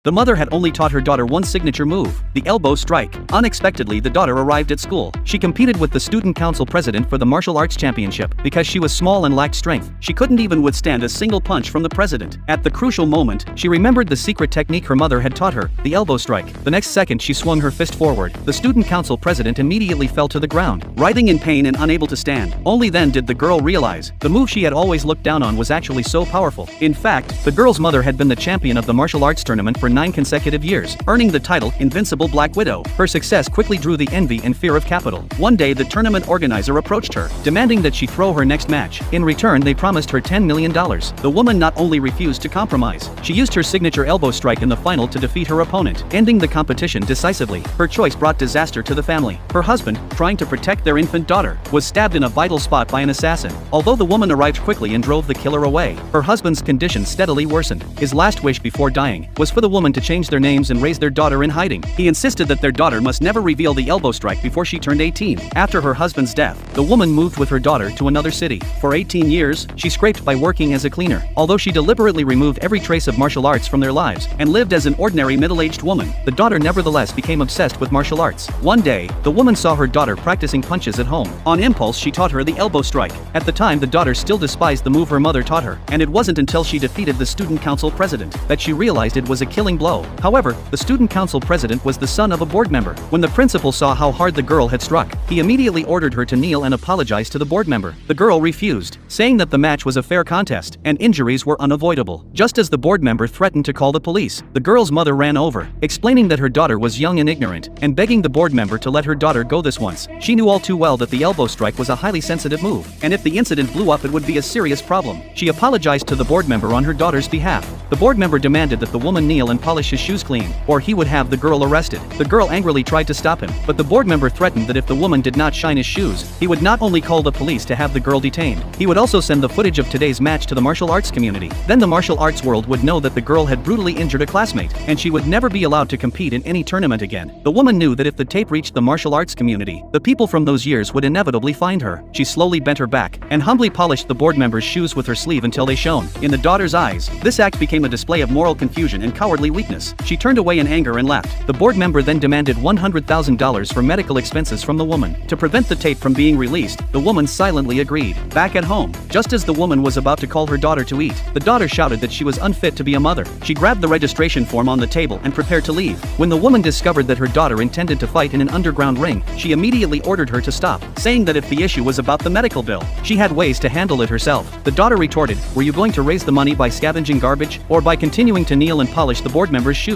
The mother had only taught her daughter one signature move, the elbow strike. Unexpectedly, the daughter arrived at school. She competed with the student council president for the martial arts championship. Because she was small and lacked strength, she couldn't even withstand a single punch from the president. At the crucial moment, she remembered the secret technique her mother had taught her, the elbow strike. The next second she swung her fist forward. The student council president immediately fell to the ground, writhing in pain and unable to stand. Only then did the girl realize the move she had always looked down on was actually so powerful. In fact, the girl's mother had been the champion of the martial arts tournament for 9 consecutive years, earning the title Invincible Black Widow. Her success quickly drew the envy and fear of capital. One day the tournament organizer approached her, demanding that she throw her next match. In return, they promised her $10 million. The woman not only refused to compromise, she used her signature elbow strike in the final to defeat her opponent, ending the competition decisively. Her choice brought disaster to the family. Her husband, trying to protect their infant daughter, was stabbed in a vital spot by an assassin. Although the woman arrived quickly and drove the killer away, her husband's condition steadily worsened. His last wish before dying was for the woman to change their names and raise their daughter in hiding. He insisted that their daughter must never reveal the elbow strike before she turned 18. After her husband's death, the woman moved with her daughter to another city. For 18 years, she scraped by working as a cleaner. Although she deliberately removed every trace of martial arts from their lives and lived as an ordinary middle-aged woman, the daughter nevertheless became obsessed with martial arts. One day, the woman saw her daughter practicing punches at home. On impulse, she taught her the elbow strike. At the time, the daughter still despised the move her mother taught her, and it wasn't until she defeated the student council president that she realized it was a killing blow. However, the student council president was the son of a board member. When the principal saw how hard the girl had struck, he immediately ordered her to kneel and apologize to the board member. The girl refused, saying that the match was a fair contest and injuries were unavoidable. Just as the board member threatened to call the police, the girl's mother ran over, explaining that her daughter was young and ignorant, and begging the board member to let her daughter go this once. She knew all too well that the elbow strike was a highly sensitive move, and if the incident blew up it would be a serious problem. She apologized to the board member on her daughter's behalf. The board member demanded that the woman kneel and polish his shoes clean, or he would have the girl arrested. The girl angrily tried to stop him, but the board member threatened that if the woman did not shine his shoes, he would not only call the police to have the girl detained, he would also send the footage of today's match to the martial arts community. Then the martial arts world would know that the girl had brutally injured a classmate, and she would never be allowed to compete in any tournament again. The woman knew that if the tape reached the martial arts community, the people from those years would inevitably find her. She slowly bent her back and humbly polished the board member's shoes with her sleeve until they shone. In the daughter's eyes, this act became a display of moral confusion and cowardly weakness. She turned away in anger and left. The board member then demanded $100,000 for medical expenses from the woman. To prevent the tape from being released, the woman silently agreed. Back at home, just as the woman was about to call her daughter to eat, the daughter shouted that she was unfit to be a mother. She grabbed the registration form on the table and prepared to leave. When the woman discovered that her daughter intended to fight in an underground ring, she immediately ordered her to stop, saying that if the issue was about the medical bill, she had ways to handle it herself. The daughter retorted, "Were you going to raise the money by scavenging garbage, or by continuing to kneel and polish the board member's shoes?"